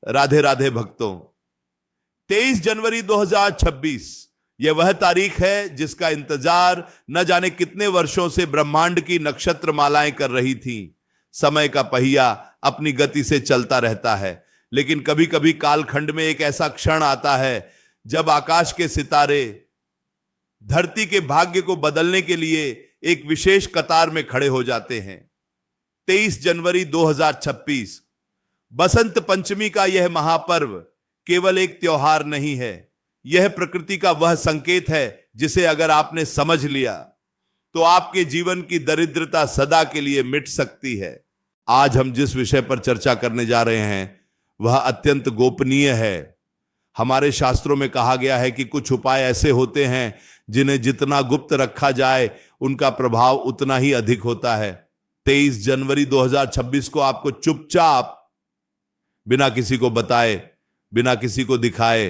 राधे राधे भक्तों। 23 जनवरी 2026 यह वह तारीख है जिसका इंतजार न जाने कितने वर्षों से ब्रह्मांड की नक्षत्र मालाएं कर रही थीं। समय का पहिया अपनी गति से चलता रहता है, लेकिन कभी कभी कालखंड में एक ऐसा क्षण आता है जब आकाश के सितारे धरती के भाग्य को बदलने के लिए एक विशेष कतार में खड़े हो जाते हैं। 23 जनवरी 2026 बसंत पंचमी का यह महापर्व केवल एक त्योहार नहीं है, यह प्रकृति का वह संकेत है जिसे अगर आपने समझ लिया तो आपके जीवन की दरिद्रता सदा के लिए मिट सकती है। आज हम जिस विषय पर चर्चा करने जा रहे हैं वह अत्यंत गोपनीय है। हमारे शास्त्रों में कहा गया है कि कुछ उपाय ऐसे होते हैं जिन्हें जितना गुप्त रखा जाए उनका प्रभाव उतना ही अधिक होता है। 23 जनवरी 2026 को आपको चुपचाप बिना किसी को बताए, बिना किसी को दिखाए,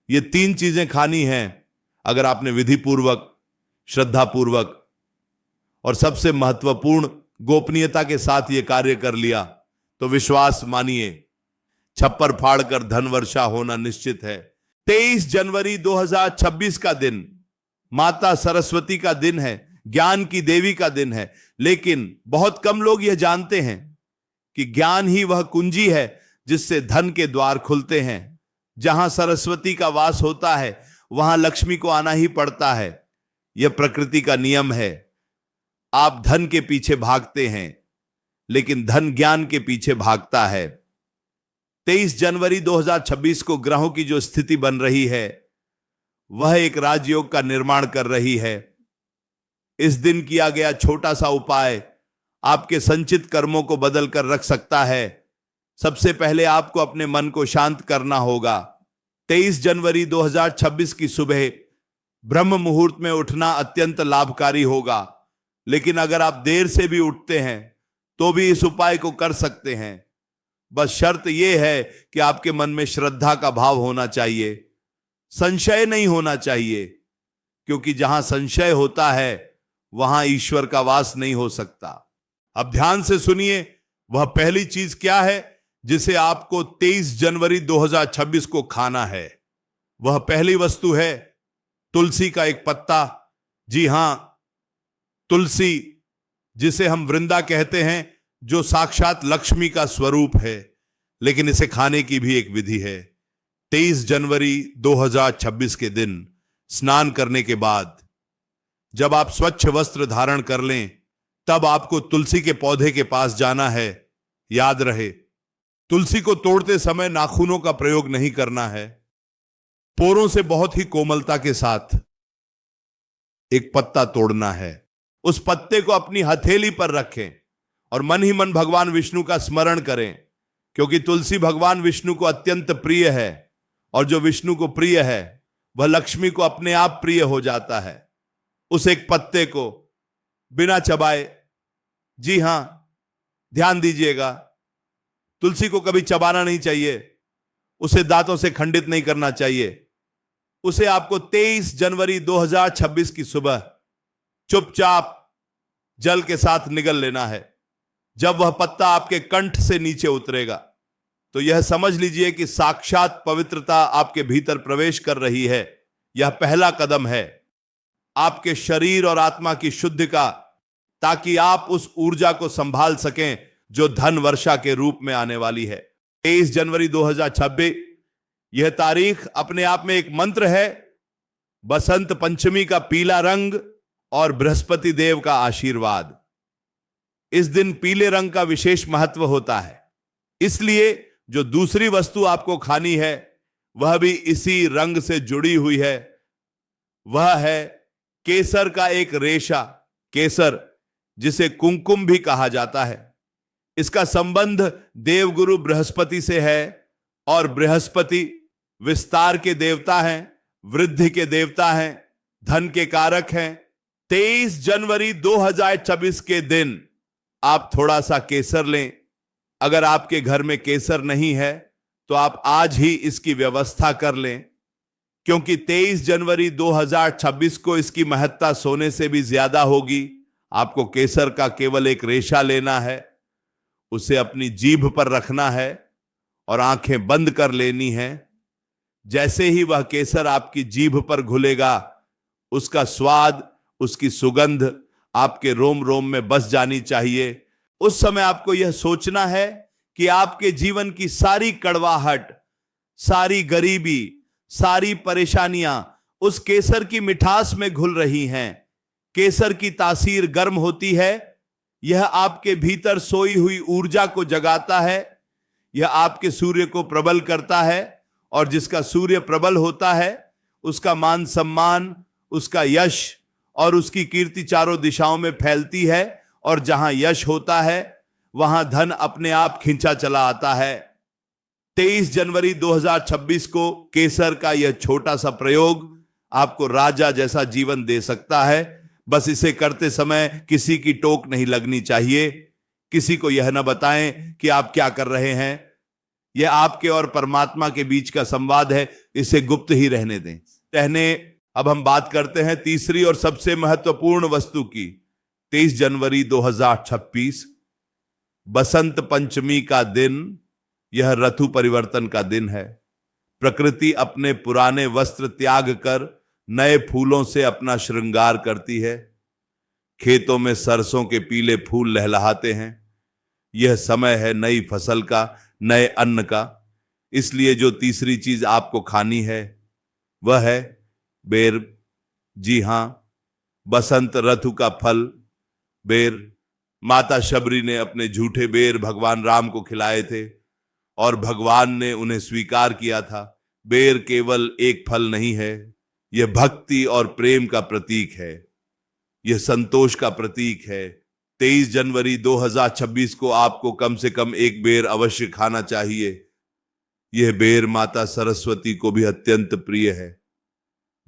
ये 3 चीजें खानी हैं। अगर आपने विधि पूर्वक, श्रद्धा पूर्वक और सबसे महत्वपूर्ण गोपनीयता के साथ ये कार्य कर लिया तो विश्वास मानिए छप्पर फाड़कर धन वर्षा होना निश्चित है। 23 जनवरी 2026 का दिन माता सरस्वती का दिन है, ज्ञान की देवी का दिन है। लेकिन बहुत कम लोग यह जानते हैं कि ज्ञान ही वह कुंजी है जिससे धन के द्वार खुलते हैं। जहां सरस्वती का वास होता है वहां लक्ष्मी को आना ही पड़ता है। यह प्रकृति का नियम है। आप धन के पीछे भागते हैं लेकिन धन ज्ञान के पीछे भागता है। 23 जनवरी 2026 को ग्रहों की जो स्थिति बन रही है वह एक राजयोग का निर्माण कर रही है। इस दिन किया गया छोटा सा उपाय आपके संचित कर्मों को बदल कर रख सकता है। सबसे पहले आपको अपने मन को शांत करना होगा। 23 जनवरी 2026 की सुबह ब्रह्म मुहूर्त में उठना अत्यंत लाभकारी होगा, लेकिन अगर आप देर से भी उठते हैं तो भी इस उपाय को कर सकते हैं। बस शर्त यह है कि आपके मन में श्रद्धा का भाव होना चाहिए, संशय नहीं होना चाहिए, क्योंकि जहां संशय होता है वहां ईश्वर का वास नहीं हो सकता। अब ध्यान से सुनिए, वह पहली चीज क्या है जिसे आपको 23 जनवरी 2026 को खाना है। वह पहली वस्तु है तुलसी का एक पत्ता। जी हां, तुलसी, जिसे हम वृंदा कहते हैं, जो साक्षात लक्ष्मी का स्वरूप है, लेकिन इसे खाने की भी एक विधि है। 23 जनवरी 2026 के दिन स्नान करने के बाद जब आप स्वच्छ वस्त्र धारण कर लें तब आपको तुलसी के पौधे के पास जाना है। याद रहे, तुलसी को तोड़ते समय नाखूनों का प्रयोग नहीं करना है। पोरों से बहुत ही कोमलता के साथ एक पत्ता तोड़ना है। उस पत्ते को अपनी हथेली पर रखें और मन ही मन भगवान विष्णु का स्मरण करें, क्योंकि तुलसी भगवान विष्णु को अत्यंत प्रिय है और जो विष्णु को प्रिय है वह लक्ष्मी को अपने आप प्रिय हो जाता है। उस एक पत्ते को बिना चबाए, जी हां, ध्यान दीजिएगा, तुलसी को कभी चबाना नहीं चाहिए, उसे दांतों से खंडित नहीं करना चाहिए। उसे आपको 23 जनवरी 2026 की सुबह चुपचाप जल के साथ निगल लेना है। जब वह पत्ता आपके कंठ से नीचे उतरेगा तो यह समझ लीजिए कि साक्षात पवित्रता आपके भीतर प्रवेश कर रही है। यह पहला कदम है आपके शरीर और आत्मा की शुद्धि का, ताकि आप उस ऊर्जा को संभाल सकें जो धन वर्षा के रूप में आने वाली है। 23 जनवरी 2026 यह तारीख अपने आप में एक मंत्र है। बसंत पंचमी का पीला रंग और बृहस्पति देव का आशीर्वाद। इस दिन पीले रंग का विशेष महत्व होता है, इसलिए जो दूसरी वस्तु आपको खानी है वह भी इसी रंग से जुड़ी हुई है। वह है केसर का एक रेशा। केसर, जिसे कुमकुम भी कहा जाता है, इसका संबंध देवगुरु बृहस्पति से है और बृहस्पति विस्तार के देवता हैं, वृद्धि के देवता हैं, धन के कारक हैं। 23 जनवरी 2026 के दिन आप थोड़ा सा केसर लें। अगर आपके घर में केसर नहीं है तो आप आज ही इसकी व्यवस्था कर लें, क्योंकि 23 जनवरी 2026 को इसकी महत्ता सोने से भी ज्यादा होगी। आपको केसर का केवल एक रेशा लेना है, उसे अपनी जीभ पर रखना है और आंखें बंद कर लेनी है। जैसे ही वह केसर आपकी जीभ पर घुलेगा, उसका स्वाद, उसकी सुगंध आपके रोम रोम में बस जानी चाहिए। उस समय आपको यह सोचना है कि आपके जीवन की सारी कड़वाहट, सारी गरीबी, सारी परेशानियां उस केसर की मिठास में घुल रही हैं। केसर की तासीर गर्म होती है, यह आपके भीतर सोई हुई ऊर्जा को जगाता है, यह आपके सूर्य को प्रबल करता है, और जिसका सूर्य प्रबल होता है उसका मान सम्मान, उसका यश और उसकी कीर्ति चारों दिशाओं में फैलती है, और जहां यश होता है वहां धन अपने आप खींचा चला आता है। 23 जनवरी 2026 को केसर का यह छोटा सा प्रयोग आपको राजा जैसा जीवन दे सकता है। बस इसे करते समय किसी की टोक नहीं लगनी चाहिए, किसी को यह ना बताएं कि आप क्या कर रहे हैं। यह आपके और परमात्मा के बीच का संवाद है, इसे गुप्त ही रहने दें। अब हम बात करते हैं तीसरी और सबसे महत्वपूर्ण वस्तु की। 23 जनवरी 2026 बसंत पंचमी का दिन, यह ऋतु परिवर्तन का दिन है। प्रकृति अपने पुराने वस्त्र त्याग कर नए फूलों से अपना श्रृंगार करती है। खेतों में सरसों के पीले फूल लहलहाते हैं। यह समय है नई फसल का, नए अन्न का। इसलिए जो तीसरी चीज आपको खानी है वह है बेर। जी हां, बसंत ऋतु का फल बेर। माता शबरी ने अपने झूठे बेर भगवान राम को खिलाए थे और भगवान ने उन्हें स्वीकार किया था। बेर केवल एक फल नहीं है, यह भक्ति और प्रेम का प्रतीक है, यह संतोष का प्रतीक है। 23 जनवरी 2026 को आपको कम से कम एक बेर अवश्य खाना चाहिए। यह बेर माता सरस्वती को भी अत्यंत प्रिय है।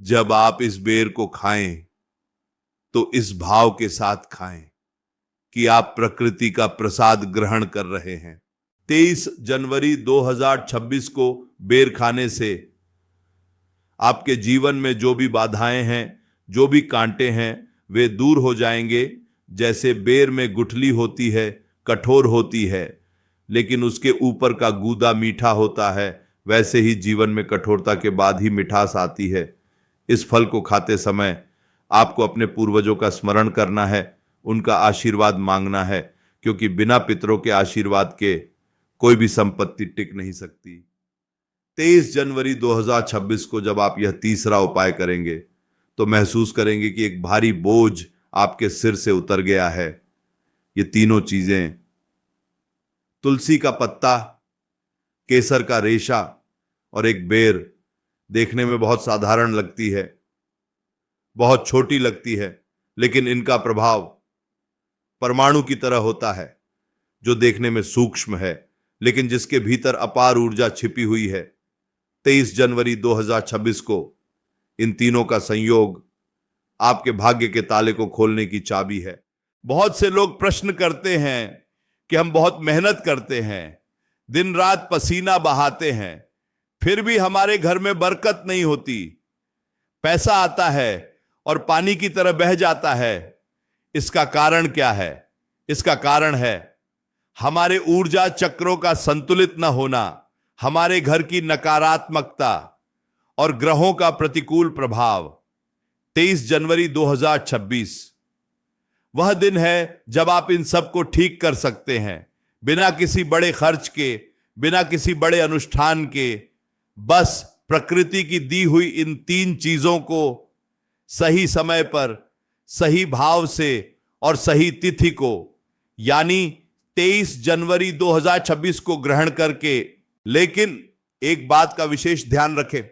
जब आप इस बेर को खाएं तो इस भाव के साथ खाएं कि आप प्रकृति का प्रसाद ग्रहण कर रहे हैं। 23 जनवरी 2026 को बेर खाने से आपके जीवन में जो भी बाधाएं हैं, जो भी कांटे हैं, वे दूर हो जाएंगे। जैसे बेर में गुठली होती है, कठोर होती है, लेकिन उसके ऊपर का गूदा मीठा होता है, वैसे ही जीवन में कठोरता के बाद ही मिठास आती है। इस फल को खाते समय आपको अपने पूर्वजों का स्मरण करना है, उनका आशीर्वाद मांगना है, क्योंकि बिना पितरों के आशीर्वाद के कोई भी संपत्ति टिक नहीं सकती। 23 जनवरी 2026 को जब आप यह तीसरा उपाय करेंगे तो महसूस करेंगे कि एक भारी बोझ आपके सिर से उतर गया है। ये तीनों चीजें, तुलसी का पत्ता, केसर का रेशा और एक बेर, देखने में बहुत साधारण लगती है, बहुत छोटी लगती है, लेकिन इनका प्रभाव परमाणु की तरह होता है, जो देखने में सूक्ष्म है लेकिन जिसके भीतर अपार ऊर्जा छिपी हुई है। 23 जनवरी 2026 को इन तीनों का संयोग आपके भाग्य के ताले को खोलने की चाबी है। बहुत से लोग प्रश्न करते हैं कि हम बहुत मेहनत करते हैं, दिन रात पसीना बहाते हैं, फिर भी हमारे घर में बरकत नहीं होती, पैसा आता है और पानी की तरह बह जाता है। इसका कारण क्या है? इसका कारण है हमारे ऊर्जा चक्रों का संतुलित न होना, हमारे घर की नकारात्मकता और ग्रहों का प्रतिकूल प्रभाव। 23 जनवरी 2026 वह दिन है जब आप इन सब को ठीक कर सकते हैं, बिना किसी बड़े खर्च के, बिना किसी बड़े अनुष्ठान के। बस प्रकृति की दी हुई इन 3 चीजों को सही समय पर, सही भाव से और सही तिथि को, यानी 23 जनवरी 2026 को ग्रहण करके। लेकिन एक बात का विशेष ध्यान रखें,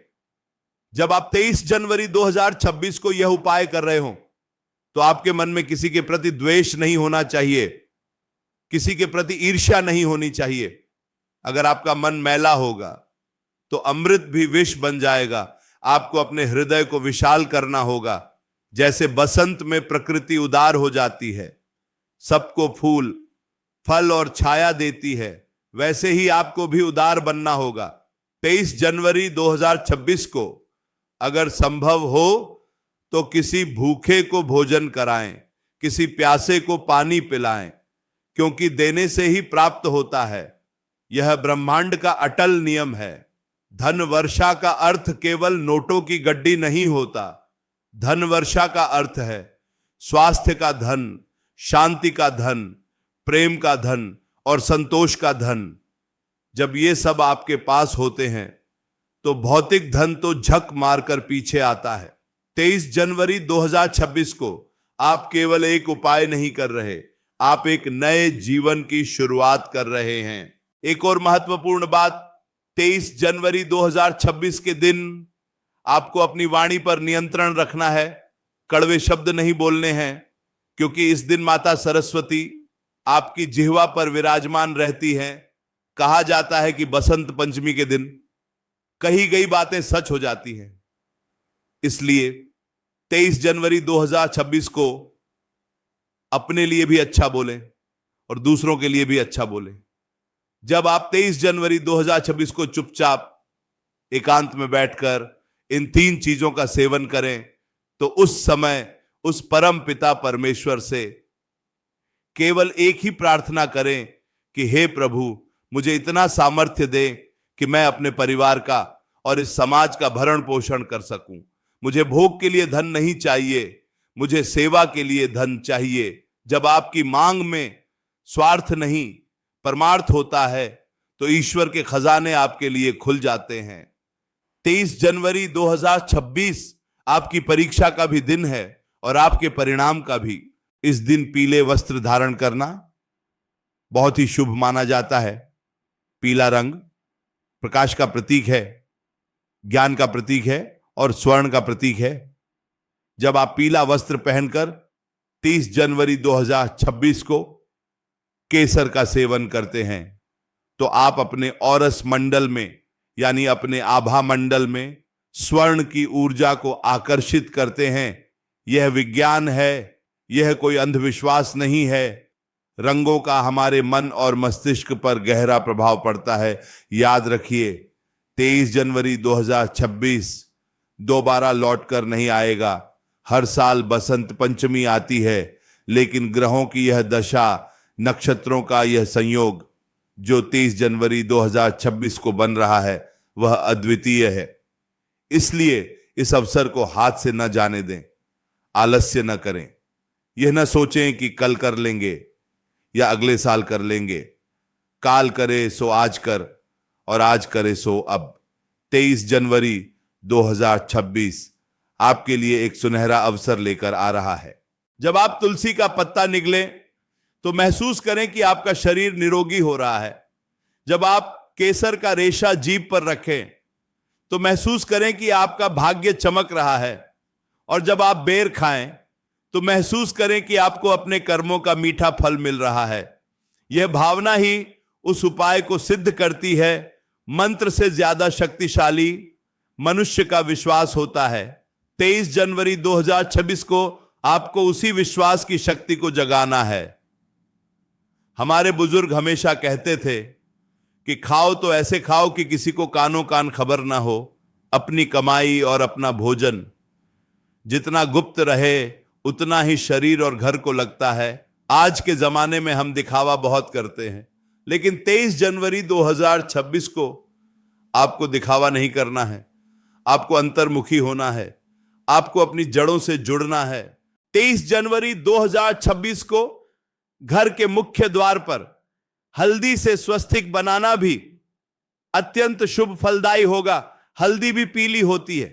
जब आप 23 जनवरी 2026 को यह उपाय कर रहे हो तो आपके मन में किसी के प्रति द्वेष नहीं होना चाहिए, किसी के प्रति ईर्ष्या नहीं होनी चाहिए। अगर आपका मन मैला होगा तो अमृत भी विष बन जाएगा। आपको अपने हृदय को विशाल करना होगा। जैसे बसंत में प्रकृति उदार हो जाती है, सबको फूल, फल और छाया देती है, वैसे ही आपको भी उदार बनना होगा। 23 जनवरी 2026 को अगर संभव हो तो किसी भूखे को भोजन कराएं, किसी प्यासे को पानी पिलाएं, क्योंकि देने से ही प्राप्त होता है। यह ब्रह्मांड का अटल नियम है। धन वर्षा का अर्थ केवल नोटों की गड्डी नहीं होता। धन वर्षा का अर्थ है स्वास्थ्य का धन, शांति का धन, प्रेम का धन और संतोष का धन। जब ये सब आपके पास होते हैं तो भौतिक धन तो झक मारकर पीछे आता है। 23 जनवरी 2026 को आप केवल एक उपाय नहीं कर रहे, आप एक नए जीवन की शुरुआत कर रहे हैं। एक और महत्वपूर्ण बात, 23 जनवरी 2026 के दिन आपको अपनी वाणी पर नियंत्रण रखना है। कड़वे शब्द नहीं बोलने हैं, क्योंकि इस दिन माता सरस्वती आपकी जिह्वा पर विराजमान रहती हैं। कहा जाता है कि बसंत पंचमी के दिन कही गई बातें सच हो जाती हैं। इसलिए 23 जनवरी 2026 को अपने लिए भी अच्छा बोलें और दूसरों के लिए भी अच्छा बोलें। जब आप 23 जनवरी 2026 को चुपचाप एकांत में बैठकर इन 3 चीजों का सेवन करें, तो उस समय उस परम पिता परमेश्वर से केवल एक ही प्रार्थना करें कि हे प्रभु, मुझे इतना सामर्थ्य दे कि मैं अपने परिवार का और इस समाज का भरण पोषण कर सकूं। मुझे भोग के लिए धन नहीं चाहिए, मुझे सेवा के लिए धन चाहिए। जब आपकी मांग में स्वार्थ नहीं परमार्थ होता है तो ईश्वर के खजाने आपके लिए खुल जाते हैं। 23 जनवरी 2026 आपकी परीक्षा का भी दिन है और आपके परिणाम का भी। इस दिन पीले वस्त्र धारण करना बहुत ही शुभ माना जाता है। पीला रंग प्रकाश का प्रतीक है, ज्ञान का प्रतीक है और स्वर्ण का प्रतीक है। जब आप पीला वस्त्र पहनकर 30 जनवरी 2026 को केसर का सेवन करते हैं तो आप अपने औरस मंडल में यानी अपने आभा मंडल में स्वर्ण की ऊर्जा को आकर्षित करते हैं। यह विज्ञान है, यह कोई अंधविश्वास नहीं है। रंगों का हमारे मन और मस्तिष्क पर गहरा प्रभाव पड़ता है। याद रखिए, 23 जनवरी 2026 दोबारा लौटकर नहीं आएगा। हर साल बसंत पंचमी आती है, लेकिन ग्रहों की यह दशा, नक्षत्रों का यह संयोग जो 23 जनवरी 2026 को बन रहा है वह अद्वितीय है। इसलिए इस अवसर को हाथ से न जाने दें, आलस्य न करें। यह न सोचें कि कल कर लेंगे या अगले साल कर लेंगे। काल करे सो आज कर और आज करे सो अब। 23 जनवरी 2026 आपके लिए एक सुनहरा अवसर लेकर आ रहा है। जब आप तुलसी का पत्ता निगलें तो महसूस करें कि आपका शरीर निरोगी हो रहा है। जब आप केसर का रेशा जीभ पर रखें तो महसूस करें कि आपका भाग्य चमक रहा है। और जब आप बेर खाएं तो महसूस करें कि आपको अपने कर्मों का मीठा फल मिल रहा है। यह भावना ही उस उपाय को सिद्ध करती है। मंत्र से ज्यादा शक्तिशाली मनुष्य का विश्वास होता है। 23 जनवरी 2026 को आपको उसी विश्वास की शक्ति को जगाना है। हमारे बुजुर्ग हमेशा कहते थे कि खाओ तो ऐसे खाओ कि किसी को कानों कान खबर ना हो। अपनी कमाई और अपना भोजन जितना गुप्त रहे उतना ही शरीर और घर को लगता है। आज के जमाने में हम दिखावा बहुत करते हैं, लेकिन 23 जनवरी 2026 को आपको दिखावा नहीं करना है। आपको अंतर्मुखी होना है, आपको अपनी जड़ों से जुड़ना है। 23 जनवरी 2026 को घर के मुख्य द्वार पर हल्दी से स्वस्तिक बनाना भी अत्यंत शुभ फलदायी होगा। हल्दी भी पीली होती है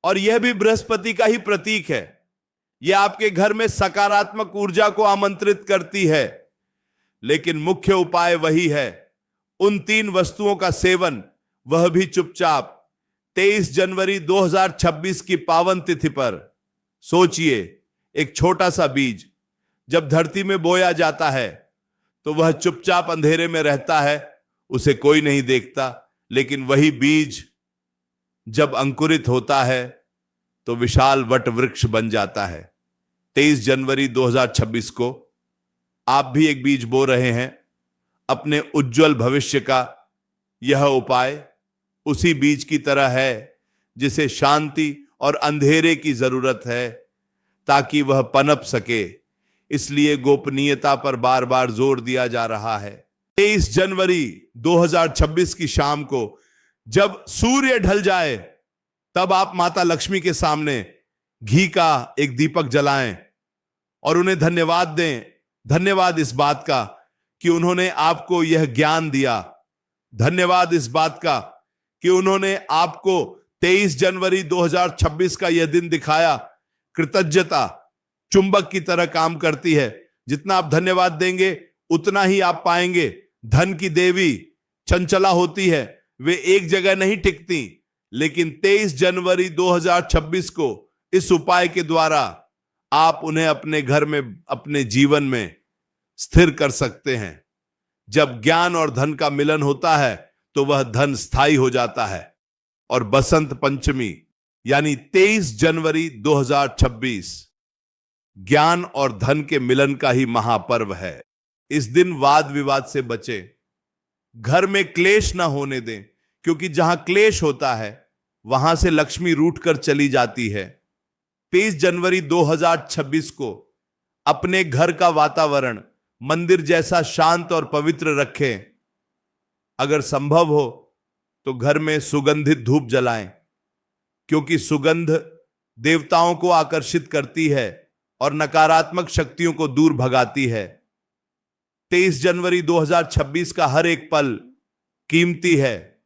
और यह भी बृहस्पति का ही प्रतीक है। यह आपके घर में सकारात्मक ऊर्जा को आमंत्रित करती है। लेकिन मुख्य उपाय वही है, उन 3 वस्तुओं का सेवन, वह भी चुपचाप। 23 जनवरी 2026 की पावन तिथि पर सोचिए, एक छोटा सा बीज जब धरती में बोया जाता है तो वह चुपचाप अंधेरे में रहता है, उसे कोई नहीं देखता। लेकिन वही बीज जब अंकुरित होता है तो विशाल वट वृक्ष बन जाता है। 23 जनवरी 2026 को आप भी एक बीज बो रहे हैं। अपने उज्जवल भविष्य का यह उपाय उसी बीज की तरह है जिसे शांति और अंधेरे की जरूरत है ताकि वह पनप सके। इसलिए गोपनीयता पर बार बार जोर दिया जा रहा है। 23 जनवरी 2026 की शाम को जब सूर्य ढल जाए तब आप माता लक्ष्मी के सामने घी का एक दीपक जलाएं और उन्हें धन्यवाद दें। धन्यवाद इस बात का कि उन्होंने आपको यह ज्ञान दिया। धन्यवाद इस बात का कि उन्होंने आपको 23 जनवरी 2026 का यह दिन दिखाया। कृतज्ञता चुंबक की तरह काम करती है। जितना आप धन्यवाद देंगे उतना ही आप पाएंगे। धन की देवी चंचला होती है, वे एक जगह नहीं टिकती, लेकिन 23 जनवरी 2026 को इस उपाय के द्वारा आप उन्हें अपने घर में, अपने जीवन में स्थिर कर सकते हैं। जब ज्ञान और धन का मिलन होता है तो वह धन स्थायी हो जाता है। और बसंत पंचमी यानी 23 जनवरी 2026 ज्ञान और धन के मिलन का ही महापर्व है। इस दिन वाद विवाद से बचें, घर में क्लेश ना होने दें, क्योंकि जहां क्लेश होता है वहां से लक्ष्मी रूठ कर चली जाती है। 23 जनवरी 2026 को अपने घर का वातावरण मंदिर जैसा शांत और पवित्र रखें। अगर संभव हो तो घर में सुगंधित धूप जलाएं, क्योंकि सुगंध देवताओं को आकर्षित करती है और नकारात्मक शक्तियों को दूर भगाती है। 23 जनवरी 2026 का हर एक पल कीमती है।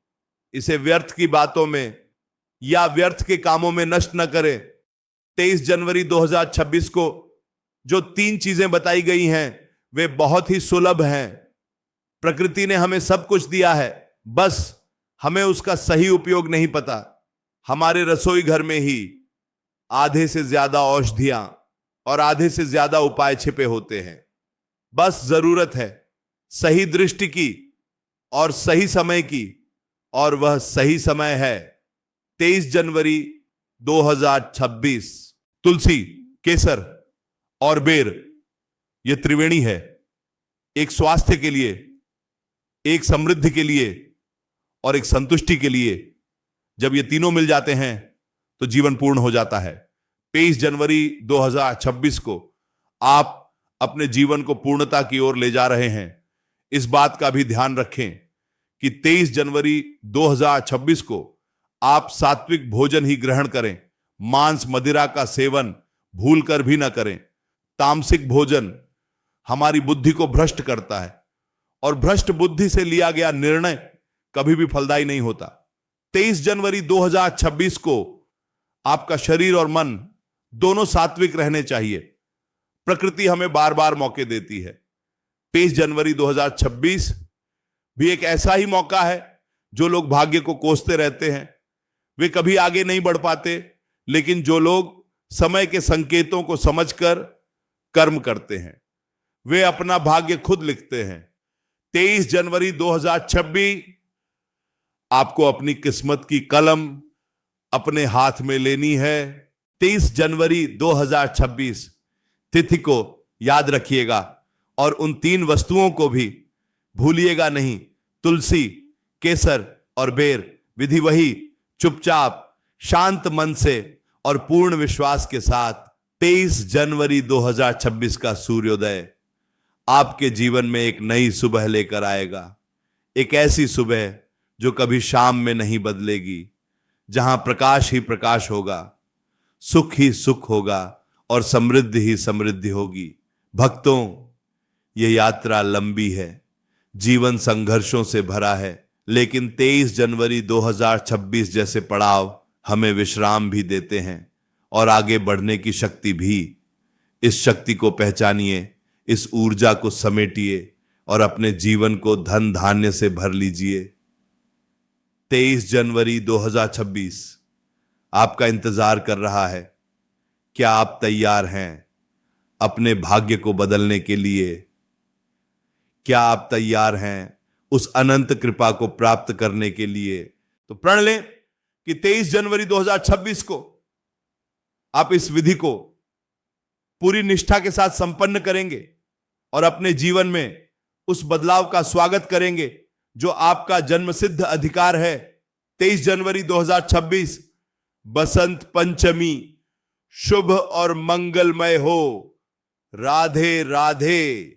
इसे व्यर्थ की बातों में या व्यर्थ के कामों में नष्ट न करें। 23 जनवरी 2026 को जो 3 चीजें बताई गई हैं वे बहुत ही सुलभ हैं। प्रकृति ने हमें सब कुछ दिया है, बस हमें उसका सही उपयोग नहीं पता। हमारे रसोई घर में ही आधे से ज्यादा औषधियां और आधे से ज्यादा उपाय छिपे होते हैं। बस जरूरत है सही दृष्टि की और सही समय की, और वह सही समय है 23 जनवरी 2026। तुलसी, केसर और बेर यह त्रिवेणी है। एक स्वास्थ्य के लिए, एक समृद्धि के लिए और एक संतुष्टि के लिए। जब ये तीनों मिल जाते हैं तो जीवन पूर्ण हो जाता है। 23 जनवरी 2026 को आप अपने जीवन को पूर्णता की ओर ले जा रहे हैं। इस बात का भी ध्यान रखें कि 23 जनवरी 2026 को आप सात्विक भोजन ही ग्रहण करें। मांस मदिरा का सेवन भूल कर भी ना करें। तामसिक भोजन हमारी बुद्धि को भ्रष्ट करता है और भ्रष्ट बुद्धि से लिया गया निर्णय कभी भी फलदायी नहीं होता। 23 जनवरी 2026 को आपका शरीर और मन दोनों सात्विक रहने चाहिए। प्रकृति हमें बार बार मौके देती है। 23 जनवरी 2026 भी एक ऐसा ही मौका है। जो लोग भाग्य को कोसते रहते हैं वे कभी आगे नहीं बढ़ पाते, लेकिन जो लोग समय के संकेतों को समझकर कर्म करते हैं वे अपना भाग्य खुद लिखते हैं। 23 जनवरी 2026 आपको अपनी किस्मत की कलम अपने हाथ में लेनी है। 23 जनवरी 2026 तिथि को याद रखिएगा और उन 3 वस्तुओं को भी भूलिएगा नहीं। तुलसी, केसर और बेर। विधि वही, चुपचाप शांत मन से और पूर्ण विश्वास के साथ 23 जनवरी 2026 का सूर्योदय आपके जीवन में एक नई सुबह लेकर आएगा। एक ऐसी सुबह जो कभी शाम में नहीं बदलेगी, जहां प्रकाश ही प्रकाश होगा, सुख ही सुख होगा और समृद्धि ही समृद्धि होगी। भक्तों, यह यात्रा लंबी है, जीवन संघर्षों से भरा है, लेकिन 23 जनवरी 2026 जैसे पड़ाव हमें विश्राम भी देते हैं और आगे बढ़ने की शक्ति भी। इस शक्ति को पहचानिए, इस ऊर्जा को समेटिए और अपने जीवन को धन धान्य से भर लीजिए। 23 जनवरी 2026 आपका इंतजार कर रहा है। क्या आप तैयार हैं अपने भाग्य को बदलने के लिए? क्या आप तैयार हैं उस अनंत कृपा को प्राप्त करने के लिए? तो प्रण लें कि 23 जनवरी 2026 को आप इस विधि को पूरी निष्ठा के साथ संपन्न करेंगे और अपने जीवन में उस बदलाव का स्वागत करेंगे जो आपका जन्मसिद्ध अधिकार है। 23 जनवरी 2026 बसंत पंचमी शुभ और मंगलमय हो। राधे राधे।